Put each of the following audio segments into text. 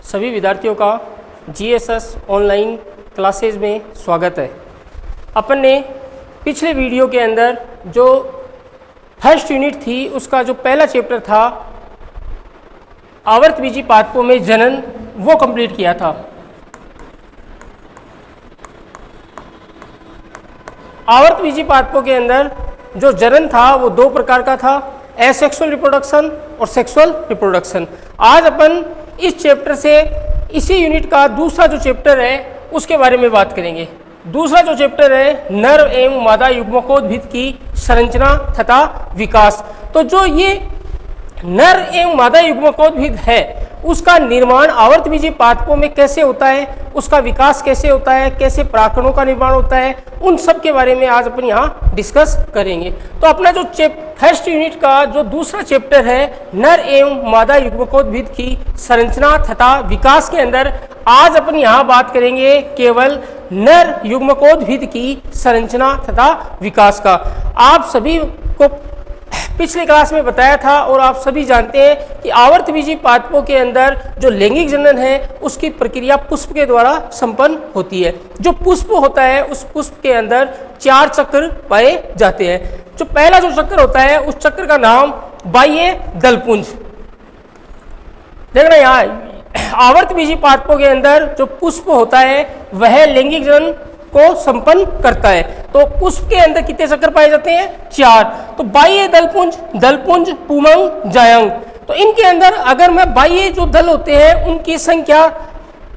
सभी विद्यार्थियों का जीएसएस ऑनलाइन क्लासेज में स्वागत है। अपन ने पिछले वीडियो के अंदर जो फर्स्ट यूनिट थी उसका जो पहला चैप्टर था आवर्तबीजी पादपों में जनन वो कंप्लीट किया था। आवर्तबीजी पादपों के अंदर जो जनन था वो दो प्रकार का था, एसेक्सुअल रिप्रोडक्शन और सेक्सुअल रिप्रोडक्शन। आज अपन इस चैप्टर से इसी यूनिट का दूसरा जो चैप्टर है उसके बारे में बात करेंगे। दूसरा जो चैप्टर है नर एवं मादा युग्मकोद्भिद की संरचना तथा विकास। तो जो ये नर एवं मादा युग्मकोद्भिद है उसका निर्माण आवर्तबीजी पादपों में कैसे होता है, उसका विकास कैसे होता है, कैसे परागकणों का निर्माण होता है, उन सब के बारे में आज अपन यहाँ डिस्कस करेंगे। तो अपना जो फर्स्ट यूनिट का जो दूसरा चैप्टर है नर एवं मादा युग्मकोद्भिद की संरचना तथा विकास के अंदर आज अपन यहाँ बात करेंगे केवल नर युग्मकोद्भिद की संरचना तथा विकास का। आप सभी को पिछले क्लास में बताया था और आप सभी जानते हैं कि आवर्तबीजी पादपों के अंदर जो लैंगिक जनन है उसकी प्रक्रिया पुष्प के द्वारा संपन्न होती है। जो पुष्प होता है उस पुष्प के अंदर 4 चक्र पाए जाते हैं। जो पहला जो चक्र होता है उस चक्र का नाम बाह्य दलपुंज। देखना यहाँ आवर्तबीजी पादपों के अंदर जो पुष्प होता है वह लैंगिक जनन को संपन्न करता है। तो पुष्प के अंदर कितने चक्र पाए जाते हैं? 4। तो बाह्य दलपुंज, दलपुंज, पुमंग, जायंग। तो इनके अंदर अगर मैं बाह्य जो दल होते हैं उनकी संख्या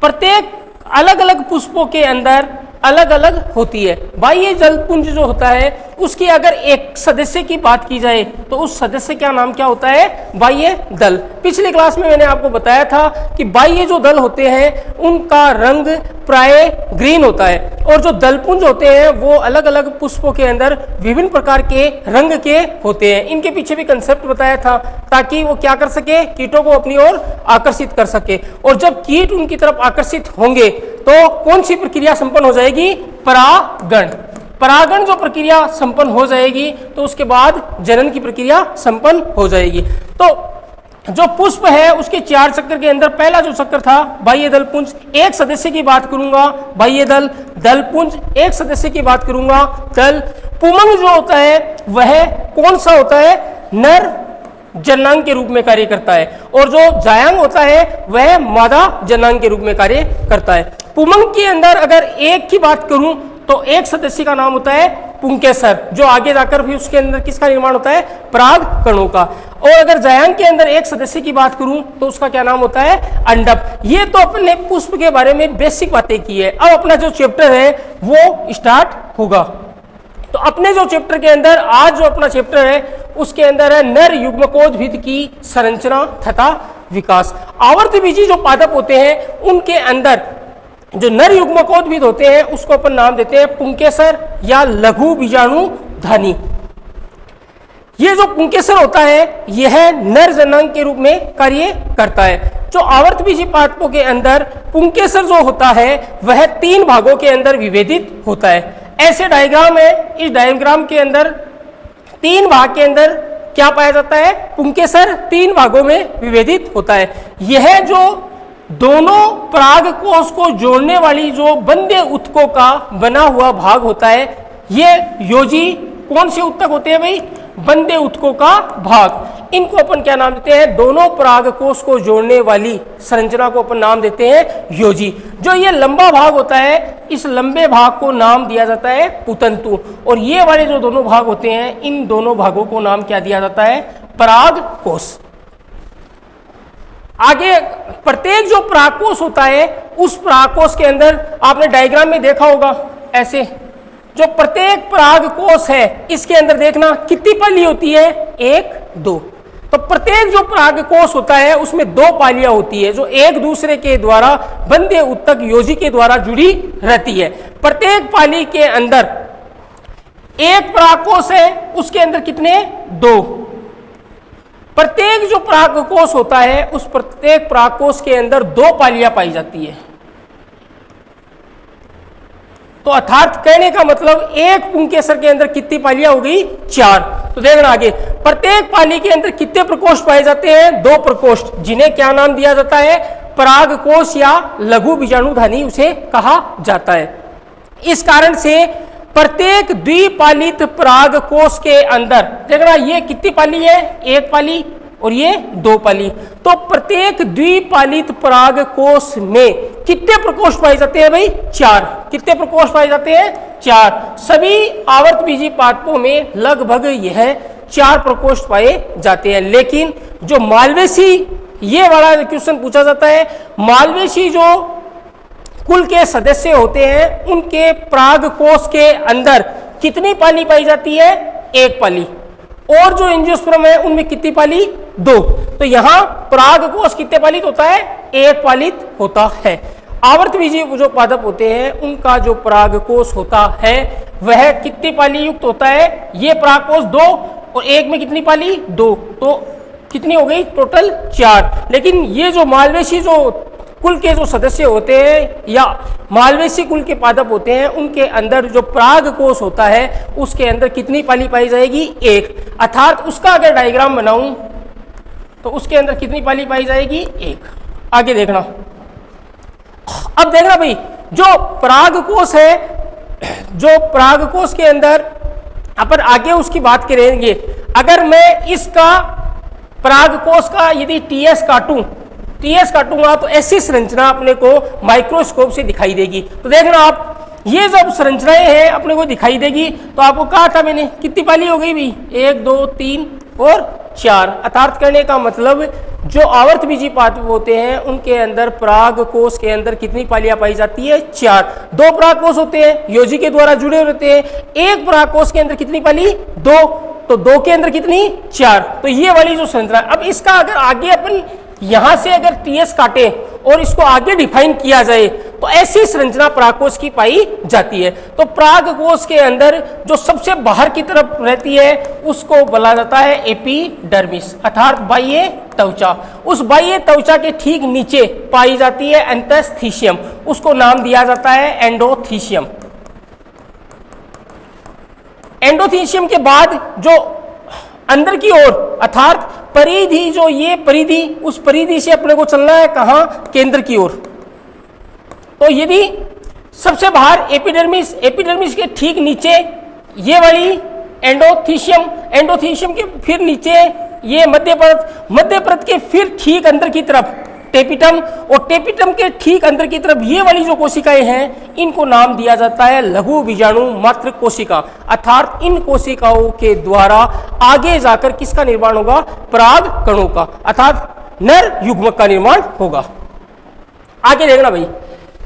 प्रत्येक अलग अलग पुष्पों के अंदर अलग अलग होती है। बाह्य दलपुंज जो होता है उसकी अगर एक सदस्य की बात की जाए तो उस सदस्य का नाम क्या होता है? बाह्य दल। पिछली क्लास में मैंने आपको बताया था कि बाह्य जो दल होते हैं उनका रंग प्राय ग्रीन होता है और जो दलपुंज होते हैं वो अलग अलग पुष्पों के अंदर विभिन्न प्रकार के रंग के होते हैं। इनके पीछे भी कंसेप्ट बताया था ताकि वो क्या कर सके, कीटों को अपनी ओर आकर्षित कर सके। और जब कीट उनकी तरफ आकर्षित होंगे तो कौन सी प्रक्रिया संपन्न हो जाएगी? परागण। परागण जो प्रक्रिया संपन्न हो जाएगी तो उसके बाद जनन की प्रक्रिया संपन्न हो जाएगी। तो जो पुष्प है उसके 4 चक्र के अंदर पहला जो चक्र था बाह्य दलपुंज, एक सदस्य की बात करूंगा बाह्य दल, दलपुंज, एक सदस्य की बात करूंगा दल। पुमंग जो होता है वह कौन सा होता है? नर जनांग के रूप में कार्य करता है और जो जायांग होता है वह मादा जनांग के रूप में कार्य करता है। पुमंग के अंदर अगर एक की बात करूं तो एक सदस्य का नाम होता है पुंकेसर, जो आगे जाकर भी उसके अंदर किसका निर्माण होता है? पराग कणों का। और अगर जायांग के अंदर एक सदस्य की बात करूं तो उसका क्या नाम होता है? अंडक। ये तो अपने पुष्प के बारे में बेसिक बातें की है। अब अपना जो चैप्टर है वो स्टार्ट होगा। तो अपने जो चैप्टर के अंदर आज जो अपना चैप्टर है उसके अंदर है नर युग्मकोद्भिद की संरचना तथा विकास। आवर्तबीजी जो पादप होते हैं उनके अंदर जो नर युग्मकोद्भिद होते हैं उसको अपन नाम देते हैं पुंकेसर या लघु बीजाणुधानी। ये जो पुंकेसर होता है यह नर जनांग के रूप में कार्य करता है। जो आवर्तबीजी पादपों के अंदर पुंकेसर जो होता है वह 3 भागों के अंदर विभेदित होता है। ऐसे डायग्राम है, इस डायग्राम के अंदर 3 भाग के अंदर क्या पाया जाता है? पुंकेसर 3 भागों में विभेदित होता है। यह जो दोनों पराग कोष को जोड़ने वाली जो बंदे उत्तकों का बना हुआ भाग होता है ये योजी कौन से उत्तक होते हैं भाई? बंदे उत्तकों का भाग। इनको अपन क्या नाम देते हैं? दोनों पराग कोष को जोड़ने वाली संरचना को अपन नाम देते हैं योजी। जो ये लंबा भाग होता है इस लंबे भाग को नाम दिया जाता है पुतंतु और ये वाले जो दोनों भाग होते हैं इन दोनों भागों को नाम क्या दिया जाता है? पराग कोष। आगे प्रत्येक जो परागकोष होता है उस परागकोष के अंदर आपने डायग्राम में देखा होगा ऐसे जो प्रत्येक परागकोष है इसके अंदर देखना कितनी पाली होती है? 1, 2। तो प्रत्येक जो परागकोष होता है उसमें 2 पालियां होती है जो एक दूसरे के द्वारा बंदे उत्तक योजी के द्वारा जुड़ी रहती है। प्रत्येक पाली के अंदर एक परागकोष है उसके अंदर कितने? 2। प्रत्येक जो परागकोष होता है उस प्रत्येक परागकोष के अंदर 2 पालियां पाई जाती है। तो अर्थात कहने का मतलब एक पुंकेसर के अंदर कितनी पालियां हो गई? 4। तो देखना आगे प्रत्येक पाली के अंदर कितने प्रकोष्ठ पाए जाते हैं? 2 प्रकोष्ठ, जिन्हें क्या नाम दिया जाता है? परागकोश या लघु बीजाणुधानी उसे कहा जाता है। इस कारण से प्रत्येक द्विपालित परागकोश के अंदर देखना, ये कितनी पाली है, एक पाली और ये दो पाली, तो प्रत्येक द्विपालित परागकोश में कितने प्रकोष्ठ पाए जाते हैं भाई, चार। कितने प्रकोष्ठ पाए जाते हैं, चार। सभी आवर्तबीजी पादपों में लगभग यह चार प्रकोष्ठ पाए जाते हैं। लेकिन जो मालवेसी, ये वाला क्वेश्चन पूछा जाता है, मालवेसी जो कुल के सदस्य होते हैं उनके परागकोश के अंदर कितनी पाली पाई जाती है, एक पाली। और जो एंजियोस्पर्म है उनमें कितनी पाली, दो। तो यहां परागकोश कितने पालित होता है, एक पालित होता है। आवर्तबीजी जो पादप होते हैं उनका जो परागकोश होता है वह कितनी पाली युक्त होता है, ये परागकोश दो और एक में कितनी पाली, दो, तो कितनी हो गई, टोटल चार। लेकिन ये जो मालवेसी जो कुल के जो सदस्य होते हैं या मालवेसी कुल के पादप होते हैं उनके अंदर जो परागकोश होता है उसके अंदर कितनी पाली पाई जाएगी, एक। अर्थात उसका अगर डायग्राम बनाऊं तो उसके अंदर कितनी पाली पाई जाएगी, एक। आगे देखना, अब देखना भाई, जो परागकोश है, जो परागकोश के अंदर अपन आगे उसकी बात करेंगे। अगर मैं इसका परागकोश का यदि टीएस काटूंगा तो ऐसी संरचना अपने को माइक्रोस्कोप से दिखाई देगी। तो देखना आप, ये जब संरचनाएं हैं अपने को दिखाई देगी, तो आपको कहा था मैंने कितनी पाली हो गई भी, एक, दो, तीन और चार। अर्थात करने का मतलब जो आवर्तबीजी पादप होते हैं उनके अंदर परागकोश के अंदर कितनी पालियां पाई जाती है, चार। दो परागकोश होते हैं, योजी के द्वारा जुड़े होते हैं, एक परागकोश के अंदर कितनी पाली, दो, तो दो के अंदर कितनी, चार। तो ये वाली जो संरचना, अब इसका अगर आगे अपन यहां से अगर टीएस काटे और इसको आगे डिफाइन किया जाए तो ऐसी संरचना परागकोश की पाई जाती है। तो परागकोश के अंदर जो सबसे बाहर की तरफ रहती है उसको बोला जाता है एपिडर्मिस, अर्थात बाह्य त्वचा। उस बाह्य त्वचा के ठीक नीचे पाई जाती है एंतस्थीशियम, उसको नाम दिया जाता है एंडोथीशियम। एंडोथीशियम के बाद जो अंदर की ओर अर्थात परिधि, जो ये परिधि, उस परिधि से अपने को चलना है कहां, केंद्र की ओर। तो यदि सबसे बाहर एपिडर्मिस के ठीक नीचे ये वाली एंडोथीशियम के फिर नीचे ये मध्य परत के फिर ठीक अंदर की तरफ टेपिटम, और टेपिटम के ठीक अंदर की तरफ ये वाली जो कोशिकाएं हैं इनको नाम दिया जाता है लघु बीजाणु मात्र कोशिका। अर्थात इन कोशिकाओं के द्वारा आगे जाकर किसका निर्माण होगा, पराग कणों का, अर्थात नर युग्मक का निर्माण होगा। आगे देखना भाई,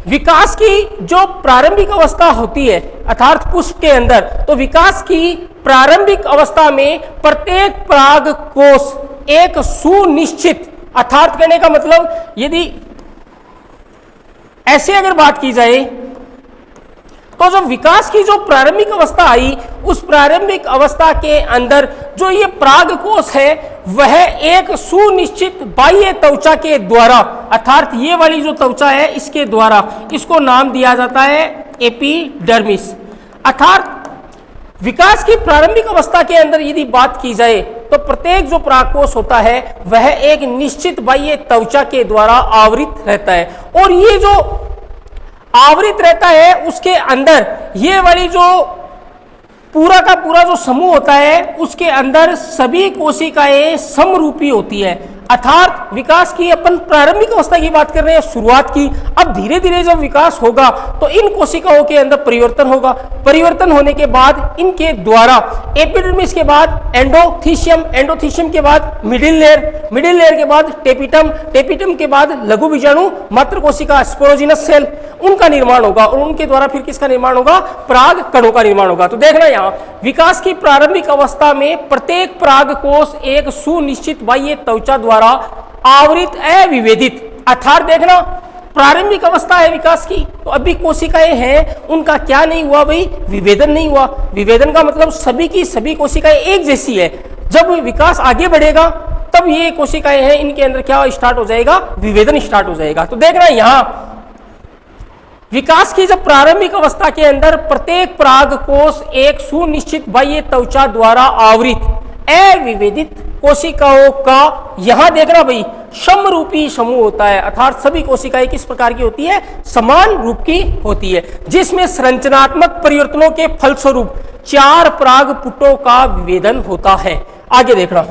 विकास की जो प्रारंभिक अवस्था होती है अर्थात पुष्प के अंदर, तो विकास की प्रारंभिक अवस्था में प्रत्येक परागकोश एक सुनिश्चित, अर्थात कहने का मतलब यदि ऐसे अगर बात की जाए तो जो विकास की जो प्रारंभिक अवस्था आई उस प्रारंभिक अवस्था के अंदर जो ये परागकोश है वह एक सुनिश्चित बाह्य त्वचा के द्वारा, अर्थात ये वाली जो त्वचा है इसके द्वारा, इसको नाम दिया जाता है एपिडर्मिस। अर्थात विकास की प्रारंभिक अवस्था के अंदर यदि बात की जाए तो प्रत्येक जो परागकोश होता है वह एक निश्चित बाह्य त्वचा के द्वारा आवृत रहता है, और ये जो आवृत रहता है उसके अंदर ये वाली जो पूरा का पूरा जो समूह होता है उसके अंदर सभी कोशिकाएं समरूपी होती है। अर्थात विकास की अपन प्रारंभिक अवस्था की बात कर रहे हैं, शुरुआत की। अब धीरे धीरे जब विकास होगा तो इन कोशिकाओं के अंदर परिवर्तन होगा, परिवर्तन होने के बाद इनके द्वारा एपिडर्मिस के बाद एंडोथीशियम के बाद मिडिल लेयर के बाद टेपिटम के बाद लघु बीजाणु मात्र कोशिका स्पोरोजिनस सेल, उनका निर्माण होगा, और उनके द्वारा फिर किसका निर्माण होगा, पराग कणों का निर्माण होगा। तो देखना यहाँ विकास की प्रारंभिक अवस्था में प्रत्येक परागकोश एक सुनिश्चित बाह्य त्वचा द्वारा आवृत अविभेदित, अर्थात देखना प्रारंभिक अवस्था है विकास की, तो अभी कोशिकाएं हैं उनका क्या नहीं हुआ भाई, विभेदन नहीं हुआ। विभेदन का मतलब सभी की सभी कोशिकाएं एक जैसी है। जब विकास आगे बढ़ेगा तब ये कोशिकाएं हैं इनके अंदर क्या स्टार्ट हो जाएगा, विभेदन स्टार्ट हो जाएगा। तो देखना यहाँ विकास की जब प्रारंभिक अवस्था के अंदर प्रत्येक परागकोश एक सुनिश्चित बाह्य त्वचा द्वारा आवृत अविभेदित कोशिकाओं का, यहां देखना भाई समरूपी समूह होता है, अर्थात सभी कोशिकाएं किस प्रकार की होती है, समान रूप की होती है, जिसमें संरचनात्मक परिवर्तनों के फलस्वरूप 4 परागपुटों का विभेदन होता है। आगे देखना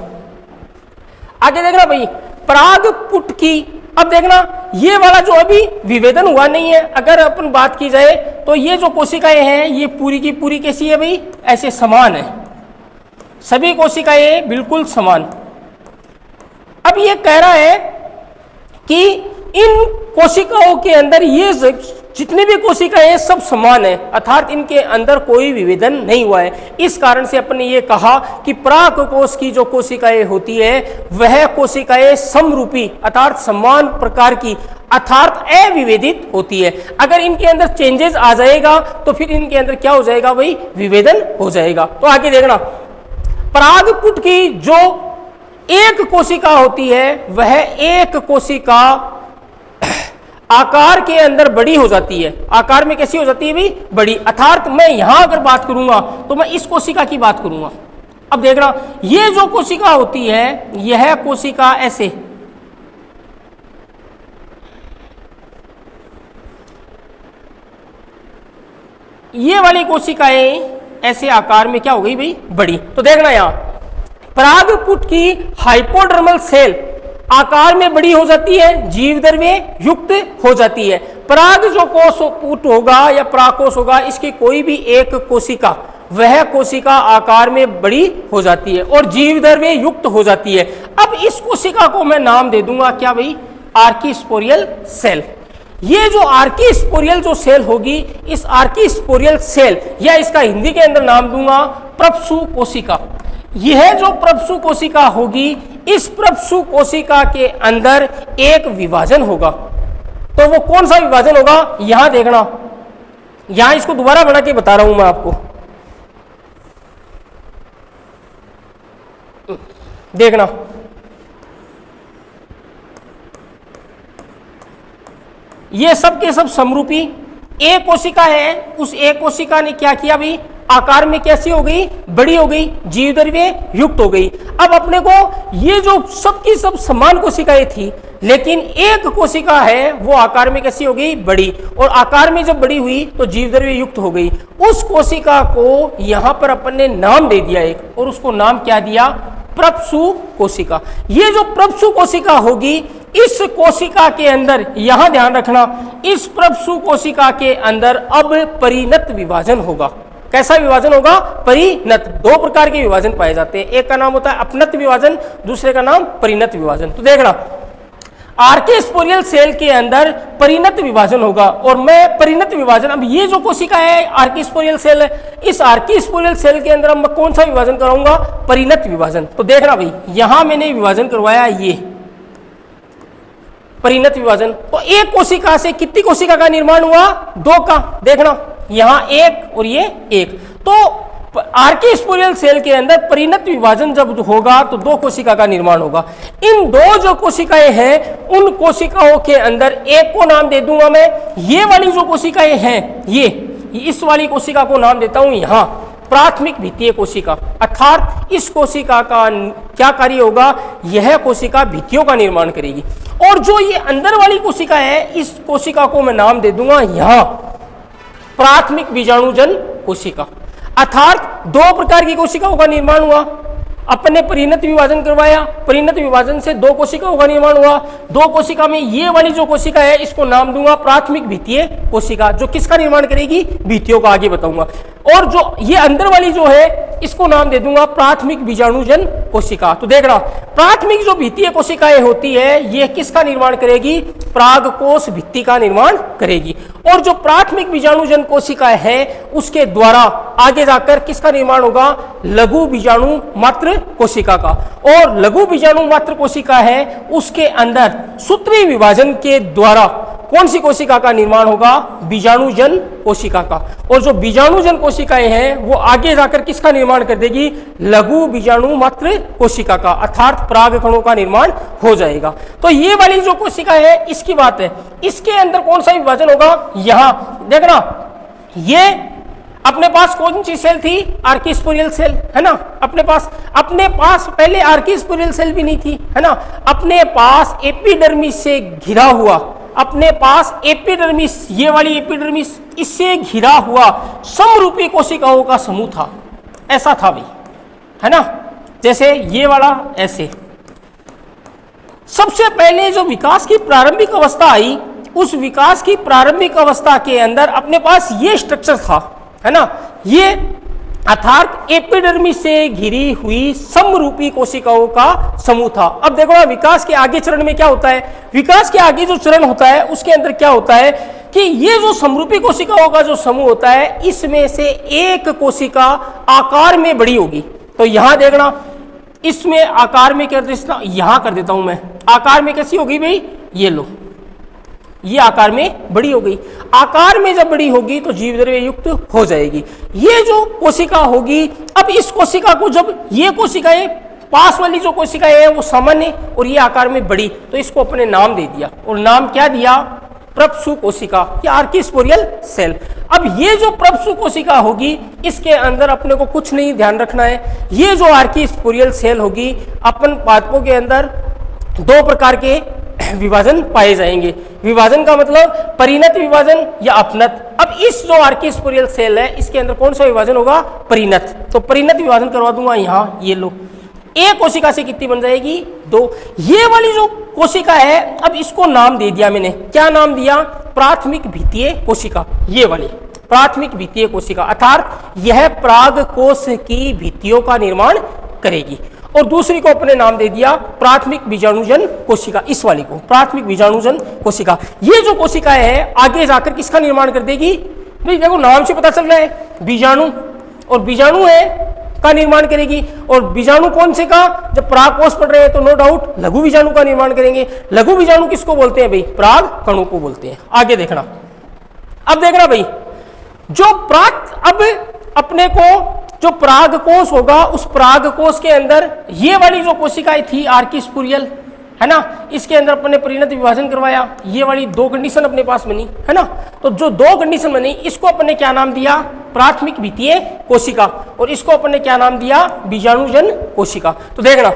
भाई, परागपुट की, अब देखना ये वाला जो अभी विभेदन हुआ नहीं है, अगर अपन बात की जाए तो ये जो कोशिकाएं हैं ये पूरी की पूरी कैसी है भाई, ऐसे समान है, सभी कोशिकाएं बिल्कुल समान। अब ये कह रहा है कि इन कोशिकाओं के अंदर ये जितनी भी कोशिकाएं हैं सब समान है, अर्थात इनके अंदर कोई विभेदन नहीं हुआ है। इस कारण से अपन ने ये कहा कि परागकोश की जो कोशिकाएं होती है वह कोशिकाएं समरूपी अर्थात समान प्रकार की अर्थात अविभेदित होती है। अगर इनके अंदर चेंजेस आ जाएगा तो फिर इनके अंदर क्या हो जाएगा भाई, विभेदन हो जाएगा। तो आगे देखना, परागपुट की जो एक कोशिका होती है वह एक कोशिका आकार के अंदर बड़ी हो जाती है, आकार में कैसी हो जाती है भाई, बड़ी, अर्थात मैं यहां अगर बात करूंगा तो मैं इस कोशिका की बात करूंगा। अब देखना ये जो कोशिका होती है यह कोशिका ऐसे, ये वाली कोशिकाएं ऐसे आकार में क्या हो गई भाई, बड़ी। तो देखना यहां परागपुट की हाइपोडर्मल सेल आकार में बड़ी हो जाती है, जीवद्रव्य युक्त हो जाती है। पराग जो कोषपुट होगा या परागकोश होगा इसकी कोई भी एक कोशिका, वह कोशिका आकार में बड़ी हो जाती है और जीवद्रव्य युक्त हो जाती है। अब इस कोशिका को मैं नाम दे दूंगा क्या भाई, आर्किस्पोरियल सेल। ये जो आर्किस्पोरियल जो सेल होगी, इस आर्किस्पोरियल सेल या इसका हिंदी के अंदर नाम दूंगा प्रपसु कोशिका। यह जो प्रपसु कोशिका होगी, इस प्रपसु कोशिका के अंदर एक विभाजन होगा। तो वो कौन सा विभाजन होगा, यहां देखना, यहां इसको दोबारा बना के बता रहा हूं मैं आपको। देखना ये सब के सब समरूपी एक कोशिका है, उस एक कोशिका ने क्या किया भाई, आकार में कैसी हो गई, बड़ी हो गई, जीवद्रव्य युक्त हो गई। अब अपने को ये जो सबकी सब समान कोशिकाएं थी, लेकिन एक कोशिका है वो आकार में कैसी हो गई, बड़ी, और आकार में जब बड़ी हुई तो जीवद्रव्य युक्त हो गई। उस कोशिका को यहां पर अपन ने नाम दे दिया एक, और उसको नाम क्या दिया, प्रपसु कोशिका। ये जो प्रपसु कोशिका होगी, इस कोशिका के अंदर यहां ध्यान रखना, इस प्रपसु कोशिका के अंदर अब परिणत विभाजन होगा। कैसा विभाजन होगा, परिणत। 2 प्रकार के विभाजन पाए जाते हैं, एक का नाम होता है अपनत विभाजन, दूसरे का नाम परिणत विभाजन। तो देखना आर्किस्पोरियल सेल के अंदर परिणत विभाजन होगा, और मैं परिणत विभाजन, अब ये जो कोशिका है आर्किस्पोरियल सेल है, इस आर्किस्पोरियल सेल के अंदर मैं कौन सा विभाजन कराऊंगा, परिणत विभाजन। तो देखना भाई यहां मैंने विभाजन करवाया ये परिणत विभाजन। तो एक कोशिका से कितनी कोशिका का निर्माण हुआ, 2 का। देखना यहां एक और ये एक। तो आर्किस्पोरियल सेल के अंदर परिणत विभाजन जब होगा तो 2 कोशिका का निर्माण होगा। इन 2 जो कोशिकाएं हैं उन कोशिकाओं के अंदर एक को नाम दे दूंगा मैं, ये वाली जो कोशिकाएं हैं ये इस वाली कोशिका को नाम देता हूं यहां प्राथमिक भित्तीय कोशिका। अर्थात इस कोशिका का क्या कार्य होगा, यह कोशिका भित्तियों का निर्माण करेगी। और जो ये अंदर वाली कोशिका है, इस कोशिका को मैं नाम दे दूंगा यहां प्राथमिक बीजाणुजन कोशिका। अर्थात 2 प्रकार की कोशिकाओं का निर्माण हुआ, अपन ने परिणत विभाजन करवाया, परिणत विभाजन से 2 कोशिकाओं का निर्माण हुआ। 2 कोशिका में ये वाली जो कोशिका है इसको नाम दूंगा प्राथमिक भित्तीय कोशिका, जो किसका निर्माण करेगी, भित्तियों का, आगे बताऊंगा। और जो ये अंदर वाली जो है इसको नाम दे दूंगा प्राथमिक बीजाणुजन कोशिका। तो देखना प्राथमिक जो भित्तीय कोशिकाएं होती है ये किसका निर्माण करेगी, परागकोश भित्ति का निर्माण करेगी। और जो प्राथमिक बीजाणुजन कोशिका है उसके द्वारा आगे जाकर किसका निर्माण होगा, लघु बीजाणु मात्र कोशिका का। और लघु बीजाणु मात्र कोशिका है उसके अंदर सूत्री विभाजन के द्वारा कौन सी कोशिका का निर्माण होगा, बीजाणुजन कोशिका का। और जो बीजाणुजन कोशिकाएं हैं वो आगे जाकर किसका निर्माण कर देगी, लघु बीजाणु मात्र कोशिका का, अर्थात परागकणों का निर्माण हो जाएगा। तो ये वाली जो कोशिका है इसकी बात है, इसके अंदर कौन सा विभाजन होगा, यहां देखना ये अपने पास कौन सी सेल थी? आर्किस्पोरियल सेल, है ना। अपने पास पहले आर्किस्पोरियल सेल भी नहीं थी, है ना। अपने पास एपिडर्मिस से घिरा हुआ, अपने पास एपिडर्मिस, ये वाली एपिडर्मिस, इससे घिरा हुआ समरूपी कोशिकाओं का समूह था। ऐसा था भाई, है ना। जैसे ये वाला ऐसे। सबसे पहले जो विकास की प्रारंभिक अवस्था आई, उस विकास की प्रारंभिक अवस्था के अंदर अपने पास ये स्ट्रक्चर था, है ना। ये अर्थात एपिडर्मिस से घिरी हुई समरूपी कोशिकाओं का समूह था। अब देखो ना, विकास के आगे चरण में क्या होता है? विकास के आगे जो चरण होता है उसके अंदर क्या होता है कि ये जो समरूपी कोशिकाओं का जो समूह होता है, इसमें से एक कोशिका आकार में बड़ी होगी। तो यहां देखना, इसमें आकार में कर देता, यहां कर देता हूं मैं, आकार में कैसी होगी भाई? ये लो, ये आकार में बड़ी हो गई। आकार में जब बड़ी होगी तो जीवद्रव्य युक्त हो जाएगी। ये जो कोशिका होगी, अब इस कोशिका को, जब ये कोशिकाएं, पास वाली जो कोशिकाएं है वो सामान्य और ये आकार में बड़ी, तो इसको अपने नाम दे दिया। और नाम क्या दिया? प्रपसु कोशिका या आर्किस्पोरियल सेल। अब ये जो प्रपसु कोशिका होगी, इसके अंदर अपने को कुछ नहीं ध्यान रखना है। ये जो आर्किस्पोरियल सेल होगी, अपन पादपों के अंदर दो प्रकार के विभाजन पाए जाएंगे। विभाजन का मतलब परिणत विभाजन या अपनत। अब इस जो आर्किस्पोरियल सेल है, इसके अंदर कौन सा विभाजन होगा? परिणत। तो परिणत विभाजन करवा दूंगा यहां, ये लो। एक कोशिका से कितनी बन जाएगी? 2। ये वाली जो कोशिका है, अब इसको नाम दे दिया मैंने। क्या नाम दिया? प्राथमिक भित्तीय कोशिका। ये वाली प्राथमिक भित्तीय कोशिका, अर्थात यह पराग कोश की भित्तियों का निर्माण करेगी। और दूसरी को अपने नाम दे दिया प्राथमिक बीजाणुजन कोशिका। इस वाली को प्राथमिक बीजाणुजन कोशिका। ये जो कोशिका है आगे जाकर किसका निर्माण कर देगी? भाई देखो, नाम से पता चल रहा है, बीजाणु, और बीजाणु है का निर्माण करेगी। और बीजाणु कौन से का? जब परागकोश पढ़ रहे हैं तो नो डाउट लघु बीजाणु का निर्माण करेंगे। लघु बीजाणु किसको बोलते हैं भाई? पराग कणों को बोलते हैं। आगे देखना, अब देखना भाई, जो अब अपने को जो परागकोश होगा, उस परागकोश के अंदर ये वाली जो कोशिकाएं थी आर्किस्पोरियल, है ना, इसके अंदर अपने परिणत विभाजन करवाया। ये वाली 2 कंडीशन अपने पास बनी, है ना। तो जो 2 कंडीशन बनी, इसको अपने क्या नाम दिया? प्राथमिक भित्तीय कोशिका। और इसको अपने क्या नाम दिया? बीजाणुजन कोशिका। तो देखना,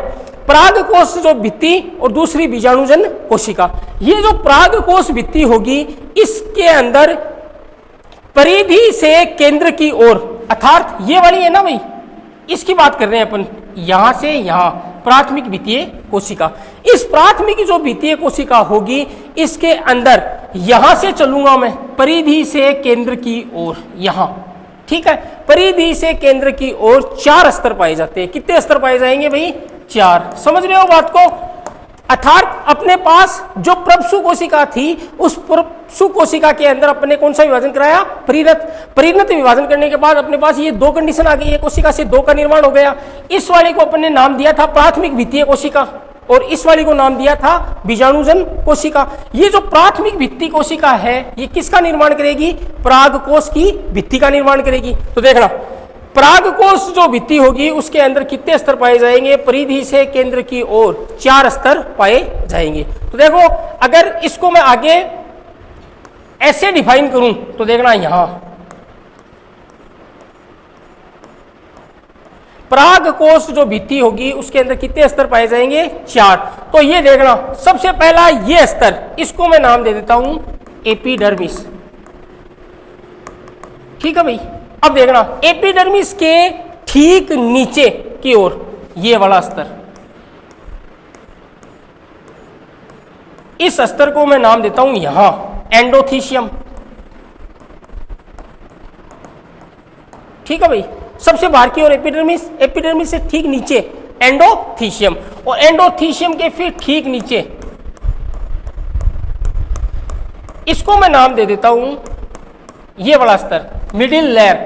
परागकोश जो भित्ति और दूसरी बीजाणुजन कोशिका। ये जो परागकोश भित्ति होगी, इसके अंदर परिधि से केंद्र की ओर, अर्थात ये वाली है ना भाई, इसकी बात कर रहे हैं अपन, यहां से यहां प्राथमिक भित्तीय कोशिका। इस प्राथमिक जो भित्तीय कोशिका होगी, इसके अंदर यहां से चलूंगा मैं परिधि से केंद्र की ओर, यहां, ठीक है। परिधि से केंद्र की ओर 4 स्तर पाए जाते हैं। कितने स्तर पाए जाएंगे भाई? 4। समझ रहे हो बात को? अर्थात अपने पास जो प्रपसु कोशिका थी, उस प्रपसु कोशिका के अंदर अपने कौन सा विभाजन कराया? परिणत विभाजन करने के बाद अपने पास ये 2 कंडीशन आ गई। एक कोशिका से 2 का निर्माण हो गया। इस वाले को अपने नाम दिया था प्राथमिक भित्तीय कोशिका, और इस वाली को नाम दिया था बीजाणुजन कोशिका। ये जो प्राथमिक भित्ति कोशिका है, ये किसका निर्माण करेगी? परागकोश की भित्ति का निर्माण करेगी। तो देखना, परागकोश जो भित्ति होगी, उसके अंदर कितने स्तर पाए जाएंगे? परिधि से केंद्र की ओर 4 स्तर पाए जाएंगे। तो देखो, अगर इसको मैं आगे ऐसे डिफाइन करूं तो देखना, यहां परागकोश जो भित्ति होगी, उसके अंदर कितने स्तर पाए जाएंगे? 4। तो ये देखना, सबसे पहला ये स्तर, इसको मैं नाम दे देता हूं एपिडर्मिस, ठीक है भाई। अब देखना, एपिडर्मिस के ठीक नीचे की ओर ये वाला स्तर, इस स्तर को मैं नाम देता हूं यहां एंडोथीशियम, ठीक है भाई। सबसे बाहर की ओर एपिडर्मिस, एपिडर्मिस से ठीक नीचे एंडोथीशियम, और एंडोथीशियम के फिर ठीक नीचे इसको मैं नाम दे देता हूं ये वाला स्तर मिडिल लेयर,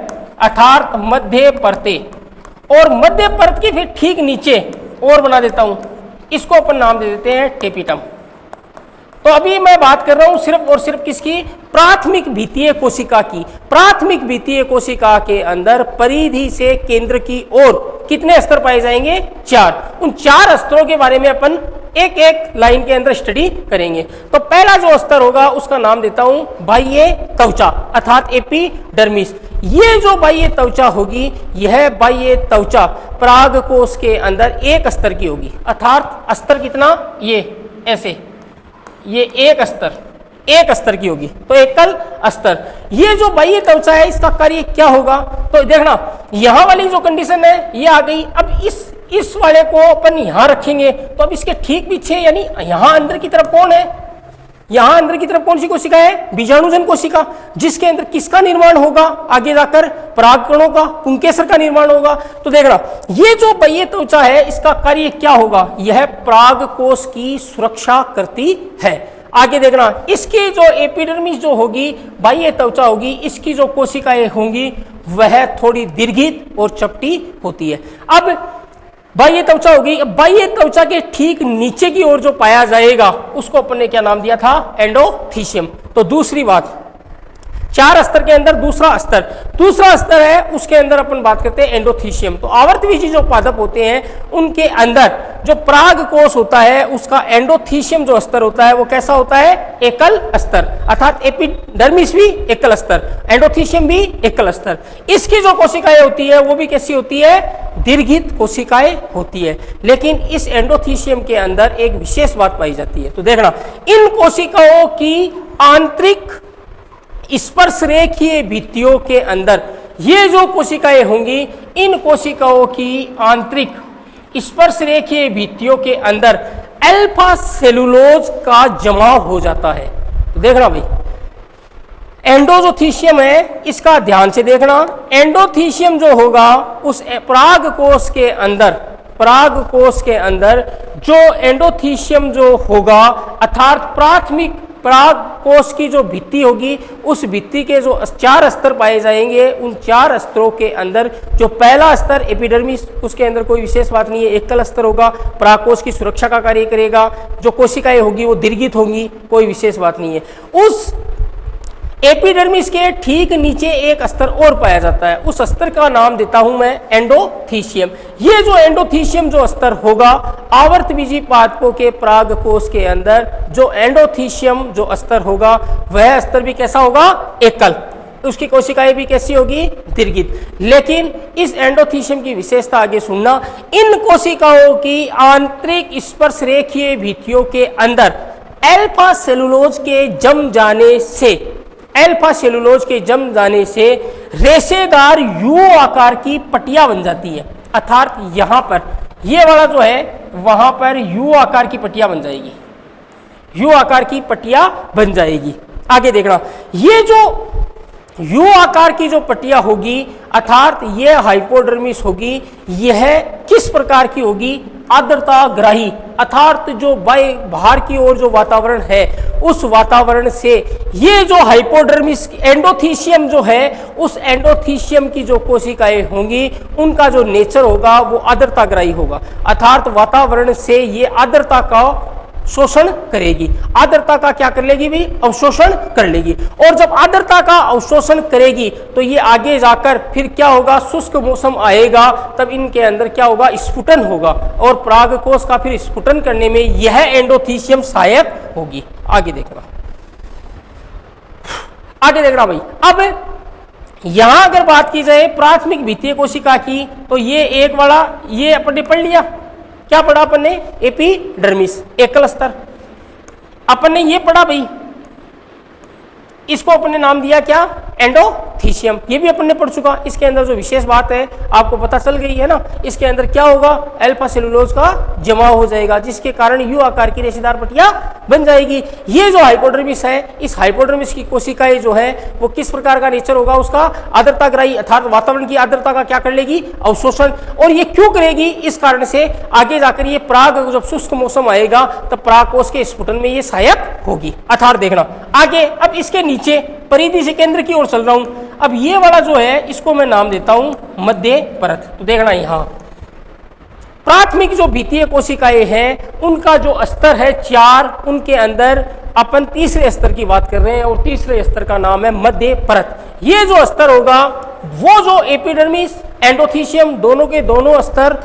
अर्थात मध्य परते। और मध्य परत के फिर ठीक नीचे और बना देता हूं, इसको अपन नाम दे देते हैं टेपिटम। तो अभी मैं बात कर रहा हूं सिर्फ और सिर्फ किसकी? प्राथमिक भित्तीय कोशिका की। प्राथमिक भित्तीय कोशिका के अंदर परिधि से केंद्र की ओर कितने स्तर पाए जाएंगे? 4। उन 4 स्तरों के बारे में अपन एक एक लाइन के अंदर स्टडी करेंगे। तो पहला जो स्तर होगा उसका नाम देता हूं बाह्य त्वचा, अर्थात एपिडर्मिस। ये जो बाह्य त्वचा होगी, यह बाह्य त्वचा परागकोश के अंदर एक स्तर की होगी, अर्थात स्तर कितना, ये ऐसे, ये एक स्तर की होगी, तो एकल स्तर। ये जो बाह्य त्वचा है इसका कार्य क्या होगा, तो देखना यहां वाली जो कंडीशन है ये आ गई। अब इस वाले को अपन यहां रखेंगे, तो अब इसके ठीक पीछे यानी यहां अंदर की तरफ कौन है, यहां अंदर की तरफ कौन सी कोशिका है, बीजाणुजन कोशिका, जिसके अंदर किसका निर्माण होगा, आगे जाकर परागकणों का, पुंकेसर का निर्माण होगा। तो देखना ये जो बाह्य त्वचा है इसका कार्य क्या होगा, यह परागकोश की सुरक्षा करती है। आगे देखना इसकी जो एपिडर्मिस जो होगी, बाह्य त्वचा होगी, इसकी जो कोशिकाएं होंगी वह थोड़ी दीर्घित और चपटी होती है। अब बाह्य त्वचा होगी, बाह्य त्वचा के ठीक नीचे की ओर जो पाया जाएगा उसको अपन ने क्या नाम दिया था, एंडोथीशियम। तो दूसरी बात, 4 स्तर के अंदर दूसरा स्तर है, उसके अंदर अपन बात करते हैं एंडोथीशियम। तो आवर्तबीजी जो पादप होते हैं उनके अंदर जो परागकोश होता है उसका एंडोथीशियम जो स्तर होता है वो कैसा होता है, एकल स्तर, अर्थात एपिडर्मिस भी एकल स्तर, एंडोथीशियम भी एकल स्तर। इसकी जो कोशिकाएं होती है वो भी कैसी होती है, दीर्घित कोशिकाएं होती है। लेकिन इस एंडोथीशियम के अंदर एक विशेष बात पाई जाती है। तो देखना इन कोशिकाओं की आंतरिक स्पर्श रेखीय भित्तियों के अंदर ये जो कोशिकाएं होंगी, इन कोशिकाओं की आंतरिक स्पर्श रेखीय भित्तियों के अंदर अल्फा सेलुलोज का जमाव हो जाता है। तो देखना भाई एंडोथीशियम है, इसका ध्यान से देखना। एंडोथीशियम जो होगा उस परागकोश के अंदर जो एंडोथीशियम जो होगा, अर्थात प्राथमिक परागकोश की जो भित्ति होगी, उस भित्ति के जो 4 स्तर पाए जाएंगे, उन 4 स्तरों के अंदर जो पहला स्तर एपिडर्मिस, उसके अंदर कोई विशेष बात नहीं है, एकल स्तर होगा, परागकोश की सुरक्षा का कार्य करेगा, जो कोशिकाएं होगी वो दीर्घित होंगी, कोई विशेष बात नहीं है। उस एपिडर्मिस के ठीक नीचे एक स्तर और पाया जाता है, उस स्तर का नाम देता हूं मैं एंडोथीशियम। ये जो एंडोथीशियम जो स्तर होगा, आवर्तबीजी पादपों के परागकोश के अंदर जो एंडोथीशियम जो स्तर होगा वह स्तर भी कैसा होगा, एकल, उसकी कोशिकाएं भी कैसी होगी, दीर्घित। लेकिन इस एंडोथीशियम की विशेषता आगे सुनना, इन कोशिकाओं की आंतरिक स्पर्श रेखीय भित्तियों के अंदर अल्फा सेलुलोज के जम जाने से रेशेदार यू आकार की पट्टियां बन जाती है, अर्थात यहां पर ये वाला जो है वहां पर यू आकार की पट्टियां बन जाएगी, यू आकार की पट्टियां बन जाएगी। आगे देखना ये जो यू आकार की जो पट्टियां होगी, अर्थात यह हाइपोडर्मिस होगी, यह किस प्रकार की होगी, आर्द्रता ग्राही, अर्थात जो बाहर की ओर जो वातावरण है उस वातावरण से ये जो हाइपोडर्मिस एंडोथीशियम जो है, उस एंडोथीशियम की जो कोशिकाएं होंगी उनका जो नेचर होगा वो आर्द्रता ग्राही होगा, अर्थात वातावरण से ये आर्द्रता का शोषण करेगी। आर्द्रता का क्या कर लेगी भी, अवशोषण कर लेगी। और जब आर्द्रता का अवशोषण करेगी तो ये आगे जाकर फिर क्या होगा, शुष्क मौसम आएगा, तब इनके अंदर क्या होगा, स्फुटन होगा, और परागकोश का फिर स्फुटन करने में यह एंडोथीशियम सहायक होगी। आगे देखना भाई। अब यहां अगर बात की जाए प्राथमिक भित्तीय कोशिका की, तो ये एक वाला ये अपन ने पढ़ लिया, क्या पढ़ा अपन ने, एपिडर्मिस एकल स्तर। अपन ने ये पढ़ा भाई, इसको अपन ने नाम दिया क्या, एंडोथीशियम, ये भी अपन ने पढ़ चुका। इसके अंदर जो विशेष बात है आपको पता चल गई है ना, इसके अंदर क्या होगा, अल्फा सेलुलोज का जमाव हो जाएगा, जिसके कारण यू आकार की रेशेदार पट्टियां बन जाएगी। ये जो हाइपोडर्मिस है, इस हाइपोडर्मिस की कोशिकाएं जो है वो किस प्रकार का नेचर होगा, उसका आर्द्रताग्राही, अर्थात वातावरण की आर्द्रता का क्या कर लेगी, अवशोषण। और ये क्यों करेगी, इस कारण से आगे जाकर ये पराग जब शुष्क मौसम आएगा तब परागकोश के स्फुटन में ये सहायक होगी। अर्थात देखना आगे, अब इसके नीचे परिधि से केंद्र की ओर चल रहा हूं। अब ये वाला जो है इसको मैं नाम देता हूं मध्य परत। तो देखना यहां प्राथमिक जो भित्तीय कोशिकाएं हैं उनका जो स्तर है 4, उनके अंदर अपन तीसरे स्तर की बात कर रहे हैं, और तीसरे स्तर का नाम है मध्य परत। ये जो स्तर होगा वो जो एपिडर्मिस एंडोथीशियम दोनों के दोनों स्तर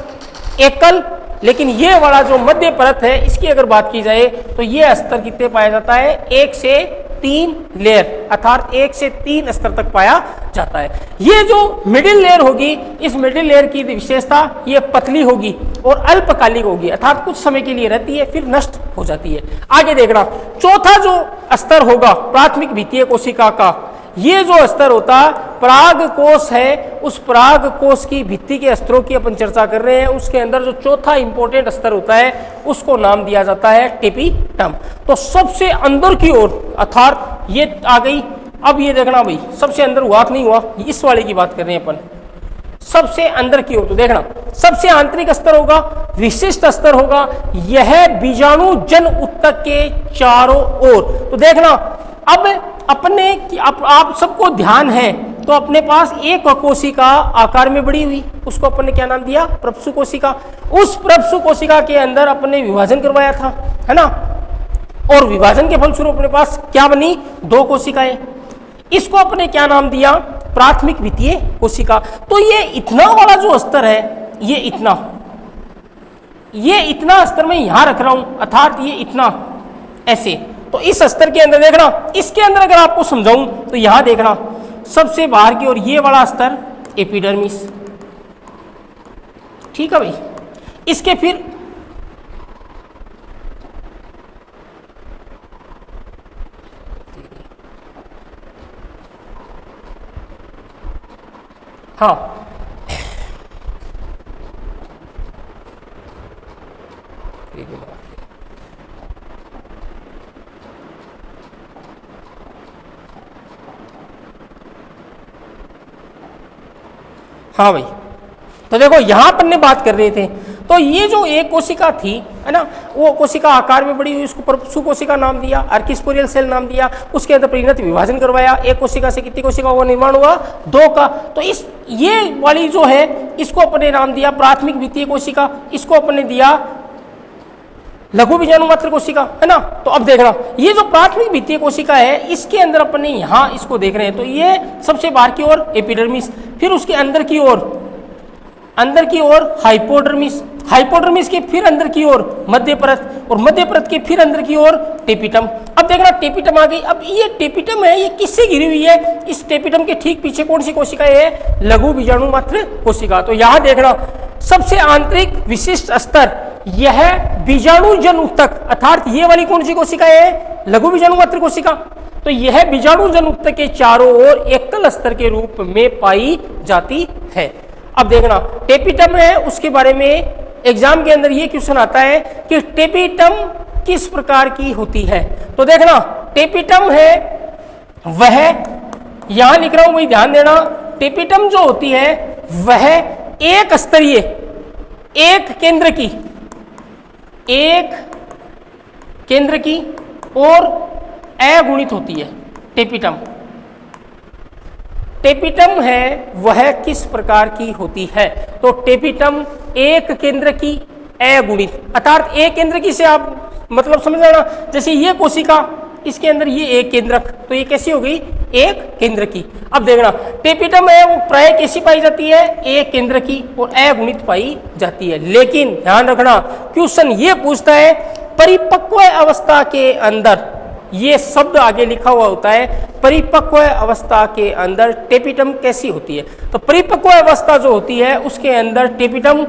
एकल, लेकिन ये वाला जो मध्य परत है इसकी अगर बात की जाए तो ये स्तर कितने पाया जाता है, 1 से 3 लेयर अर्थात 1 से 3 स्तर तक पाया जाता है। ये जो मिडिल लेयर होगी, इस मिडिल लेयर की विशेषता ये पतली होगी और अल्पकालिक होगी अर्थात कुछ समय के लिए रहती है फिर नष्ट हो जाती है। आगे देखना, चौथा जो स्तर होगा प्राथमिक भित्तीय कोशिका का, ये जो स्तर होता पराग कोश है, उस पराग कोश की भित्ति के स्तरों की अपन चर्चा कर रहे हैं। उसके अंदर जो चौथा इंपॉर्टेंट स्तर होता है उसको नाम दिया जाता है टेपिटम। तो सबसे अंदर की ओर अर्थात ये आ गई। अब ये देखना भाई, सबसे अंदर हुआ कि नहीं हुआ, इस वाले की बात कर रहे हैं अपन। सबसे अंदर की ओर तो देखना, सबसे आंतरिक स्तर होगा, विशिष्ट स्तर होगा, यह बीजाणु जन ऊतक के चारों ओर। तो देखना, अब अपने आप सबको ध्यान है तो अपने पास एक कोशिका आकार में बड़ी हुई, उसको अपन ने क्या नाम दिया, प्रपसु कोशिका। उस प्रपसु कोशिका के अंदर अपन ने विभाजन करवाया था, है ना, और विभाजन के फलस्वरूप अपने पास क्या बनी, 2 कोशिकाएं। इसको अपने क्या नाम दिया, प्राथमिक भित्तीय कोशिका। तो ये इतना वाला जो स्तर है, ये इतना स्तर मैं यहां रख रहा हूं अर्थात ये इतना ऐसे। तो इस स्तर के अंदर देखना, इसके अंदर अगर आपको समझाऊं तो यहां देखना, सबसे बाहर की ओर ये वाला स्तर एपिडर्मिस, ठीक है भाई। इसके फिर हाँ, हाँ भाई, तो देखो यहां पर ने बात कर रहे थे, तो ये जो एक कोशिका थी, है ना, वो कोशिका आकार में बड़ी हुई, उसको प्रपसु कोशिका नाम दिया, आर्किस्पोरियल सेल नाम दिया। उसके अंदर परिणत विभाजन करवाया, एक कोशिका से कितनी कोशिकाओं का निर्माण हुआ, 2 का। तो ये वाली जो है इसको अपने नाम दिया प्राथमिक भित्तीय कोशिका, इसको अपने दिया लघु बीजाणु मात्र कोशिका, है ना। तो अब देखना, ये जो प्राथमिक भित्तीय कोशिका है इसके अंदर अपने यहाँ इसको देख रहे हैं, तो ये सबसे बाहर की ओर एपिडर्मिस, फिर उसके अंदर की ओर हाइपोडर्मिस, हाइपोडर्मिस के फिर अंदर की ओर मध्य परत, और मध्य परत के फिर अंदर की ओर टेपिटम। अब देखना, टेपिटम आ गई। अब ये टेपिटम है, ये किससे घिरी हुई है, इस टेपिटम के ठीक पीछे कौन सी कोशिका है, लघु बीजाणु मात्र कोशिका। तो यहां देखना, सबसे आंतरिक विशिष्ट स्तर यह बीजाणु जन ऊतक अर्थात ये वाली कौन सी कोशिका है, लघु बीजाणु मात्र कोशिका। तो यह बीजाणु जन ऊतक के चारों ओर एकल स्तर के रूप में पाई जाती है। अब देखना, टेपिटम है, उसके बारे में एग्जाम के अंदर ये क्वेश्चन आता है कि टेपिटम किस प्रकार की होती है। तो देखना, टेपिटम है वह, यहां लिख रहा हूं वही ध्यान देना, टेपिटम जो होती है वह एक स्तरीय, एक केंद्र की और अगुणित होती है। टेपिटम है वह किस प्रकार की होती है, तो टेपिटम एक केंद्र की अगुणित अर्थात एक केंद्र की से आप मतलब समझ लेना, जैसे ये कोशिका इसके अंदर ये एक केंद्रक, तो ये कैसी हो गई, एक केंद्र की। अब देखना, टेपिटम है वो प्राय कैसी पाई जाती है, एक केंद्र की और अगुणित पाई जाती है। लेकिन ध्यान रखना, क्वेश्चन ये पूछता है परिपक्व अवस्था के अंदर, ये शब्द आगे लिखा हुआ होता है, परिपक्व अवस्था के अंदर टेपिटम कैसी होती है। तो परिपक्व अवस्था जो होती है उसके अंदर टेपिटम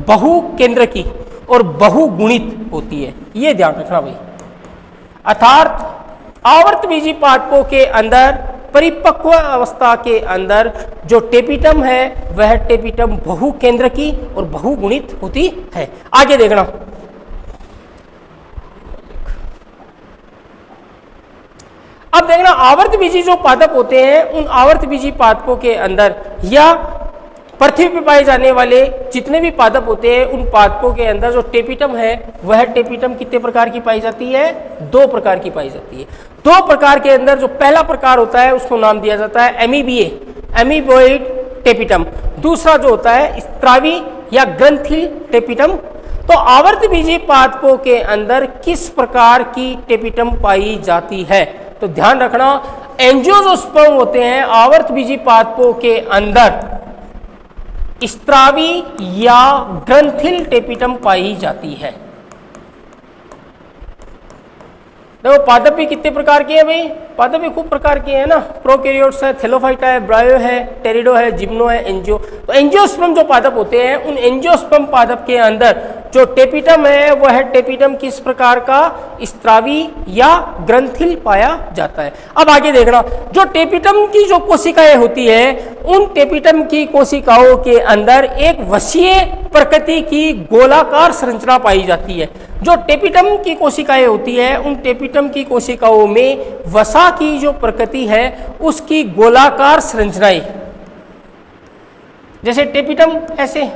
बहु केंद्र की और बहुगुणित होती है, ये ध्यान रखना भाई। अर्थात आवर्तबीजी पादपों के अंदर परिपक्व अवस्था के अंदर जो टेपिटम है वह टेपिटम बहु केंद्र की और बहुगुणित होती है। आगे देखना, अब देखना, आवर्तबीजी जो पादप होते हैं उन आवर्तबीजी पादपों के अंदर या पृथ्वी पर पाए जाने वाले जितने भी पादप होते हैं उन पादपों के अंदर जो टेपिटम है वह टेपिटम कितने प्रकार की पाई जाती है, 2 प्रकार की पाई जाती है। 2 प्रकार के अंदर जो पहला प्रकार होता है उसको नाम दिया जाता है एमीबिए, एमीबोइड टेपिटम। दूसरा जो होता है स्त्रावी या ग्रंथिल टेपिटम। तो आवर्तबीजी पादपों के अंदर किस प्रकार की टेपिटम पाई जाती है, तो ध्यान रखना, एंजियोस्पर्म होते हैं आवर्तबीजी पादपों के अंदर स्त्रावी या ग्रंथिल टेपिटम पाई जाती है। देखो पादप भी कितने प्रकार के हैं भाई, पादप भी खूब प्रकार के हैं ना, प्रोकैरियोट्स है, थैलोफाइटा है, ब्रायो है, टेरिडो है, जिम्नो है, एंजियो। तो एंजियोस्पर्म जो पादप होते हैं, उन एंजियोस्पर्म पादप के अंदर जो टेपिटम है वह है टेपिटम किस प्रकार का, स्त्रावी या ग्रंथिल पाया जाता है। अब आगे देखना, जो टेपिटम की जो कोशिकाएं होती है, उन टेपिटम की कोशिकाओं के अंदर एक वसीय प्रकृति की गोलाकार संरचना पाई जाती है। जो टेपिटम की कोशिकाएं होती है, उन टेपिटम की कोशिकाओं में वसा की जो प्रकृति है उसकी गोलाकार संरचनाएं, जैसे टेपिटम ऐसे,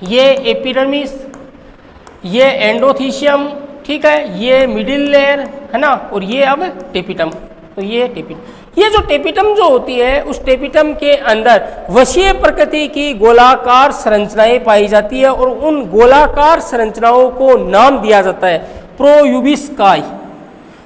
ये एपिडर्मिस, ये एंडोथीशियम, ठीक है, ये मिडिल लेयर है ना, और ये अब टेपिटम। तो ये टेपिटम, ये जो टेपिटम जो होती है, उस टेपिटम के अंदर वसीय प्रकृति की गोलाकार संरचनाएं पाई जाती है और उन गोलाकार संरचनाओं को नाम दिया जाता है प्रोयूबिस्काई।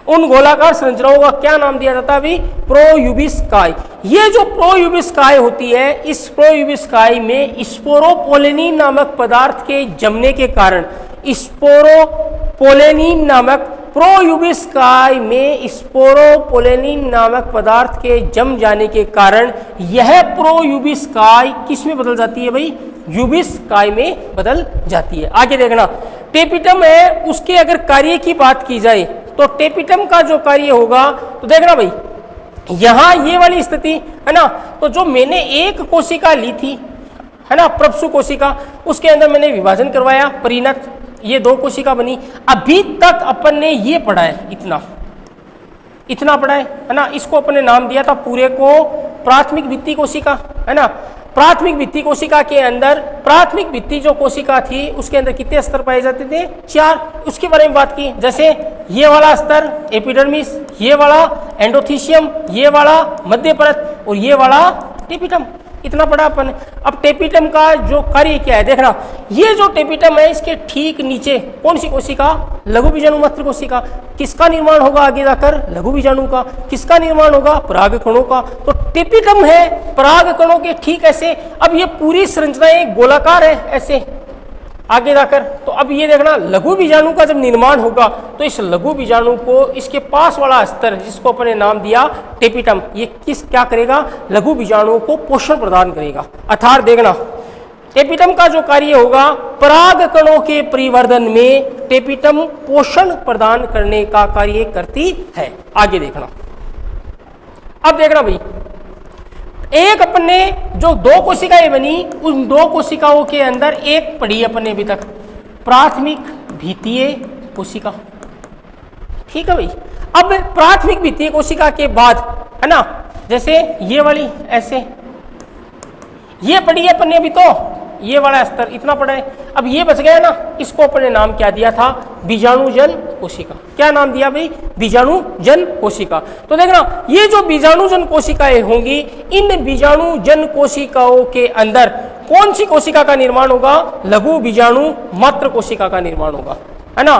उन गोलाकार संरचनाओं का क्या नाम दिया जाता है अभी, प्रोयूबिस्काई। ये जो प्रोयूबिस्काई होती है, इस प्रोयूबिस्काई में स्पोरोपोलेनिन नामक पदार्थ के जमने के कारण, स्पोरोपोलेनिन नामक प्रोयूबिस्काई में स्पोरोपोलेनिन नामक पदार्थ के जम जाने के कारण यह प्रोयूबिस्काई किस में बदल जाती है भाई, यूबिस्काई में बदल जाती है। आगे देखना, टेपिटम है, उसके अगर कार्य की बात की जाए तो टेपिटम का जो कार्य होगा, तो देखना भाई यहां ये वाली स्थिति है ना, तो जो मैंने एक कोशिका ली थी है ना, प्रपसु कोशिका, उसके अंदर मैंने विभाजन करवाया, परिणत, ये 2 कोशिका बनी। अभी तक अपन ने ये पढ़ा है, इतना पढ़ा है ना, इसको अपन ने नाम दिया था पूरे को प्राथमिक भित्ति कोशिका है ना। प्राथमिक भित्ति कोशिका के अंदर, प्राथमिक भित्ति जो कोशिका थी उसके अंदर कितने स्तर पाए जाते थे, 4। उसके बारे में बात की, जैसे ये वाला स्तर एपिडर्मिस, ये वाला एंडोथीशियम, ये वाला मध्य परत और ये वाला टेपिटम। इतना पढ़ा अपन। अब टेपिटम का जो कार्य क्या है देखना, ये जो टेपिटम है इसके ठीक नीचे कौन सी कोशिका, लघु बीजाणु मात्र कोशिका। किसका निर्माण होगा आगे जाकर, लघु बीजाणु का। किसका निर्माण होगा, पराग कणों का। तो टेपिटम है पराग कणों के ठीक ऐसे। अब ये पूरी संरचनाएं गोलाकार है ऐसे आगे जाकर। तो अब ये देखना, लघु बीजाणु का जब निर्माण होगा तो इस लघु बीजाणु को इसके पास वाला स्तर जिसको अपने नाम दिया टेपिटम, ये किस क्या करेगा, लघु बीजाणुओं को पोषण प्रदान करेगा। अर्थात देखना, टेपिटम का जो कार्य होगा, पराग कणों के परिवर्धन में टेपिटम पोषण प्रदान करने का कार्य करती है। आगे देखना, अब देखना भाई, एक अपन ने जो 2 कोशिकाएं बनी, उन 2 कोशिकाओं के अंदर एक पढ़ी अपन ने अभी तक, प्राथमिक भित्तीय कोशिका। ठीक है भाई। अब प्राथमिक भित्तीय कोशिका के बाद है ना, जैसे ये वाली ऐसे, ये पढ़ी है अपन ने अभी, तो ये वाला स्तर इतना पड़ा है। अब ये बच गया ना, इसको अपन ने नाम क्या दिया था, बीजाणुजन कोशिका। क्या नाम दिया भाई, बीजाणुजन कोशिका। तो देखना, ये जो बीजाणुजन कोशिकाएं होंगी, इन बीजाणुजन कोशिकाओं के अंदर कौन सी कोशिका का निर्माण होगा, लघु बीजाणु मात्र कोशिका का निर्माण होगा, है ना।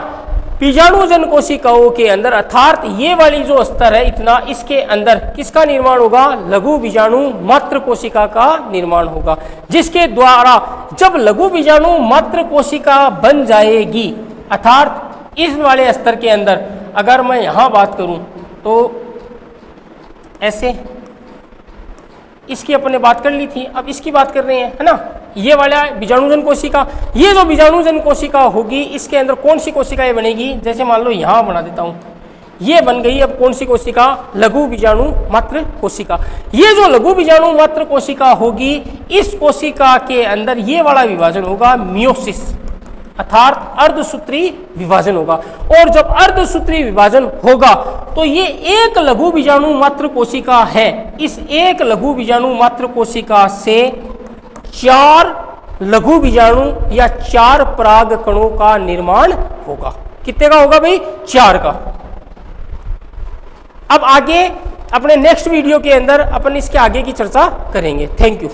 बीजाणुजन कोशिकाओं के अंदर, अर्थात ये वाली जो स्तर है इतना, इसके अंदर किसका निर्माण होगा, लघु बीजाणु मात्र कोशिका का निर्माण होगा, जिसके द्वारा जब लघु बीजाणु मात्र कोशिका बन जाएगी, अर्थात इस वाले स्तर के अंदर अगर मैं यहां बात करूं तो ऐसे, इसकी अपन ने बात कर ली थी, अब इसकी बात कर रहे हैं, है ना। ये वाला बीजाणुजन कोशिका, ये जो बीजाणुजन कोशिका होगी, इसके अंदर कौन सी कोशिकाएं बनेगी, जैसे मान लो यहां बना देता हूं, ये बन गई अब कौन सी कोशिका, लघु बीजाणु मात्र कोशिका। ये जो लघु बीजाणु मात्र कोशिका होगी, इस कोशिका के अंदर ये वाला विभाजन होगा मियोसिस, अर्थात अर्धसूत्री विभाजन होगा। और जब अर्धसूत्री विभाजन होगा तो ये एक लघु बीजाणु मात्र कोशिका है, इस एक लघु बीजाणु मात्र कोशिका से 4 लघु बीजाणु या 4 पराग कणों का निर्माण होगा। कितने का होगा भाई, 4 का। अब आगे अपने नेक्स्ट वीडियो के अंदर अपन इसके आगे की चर्चा करेंगे। Thank you.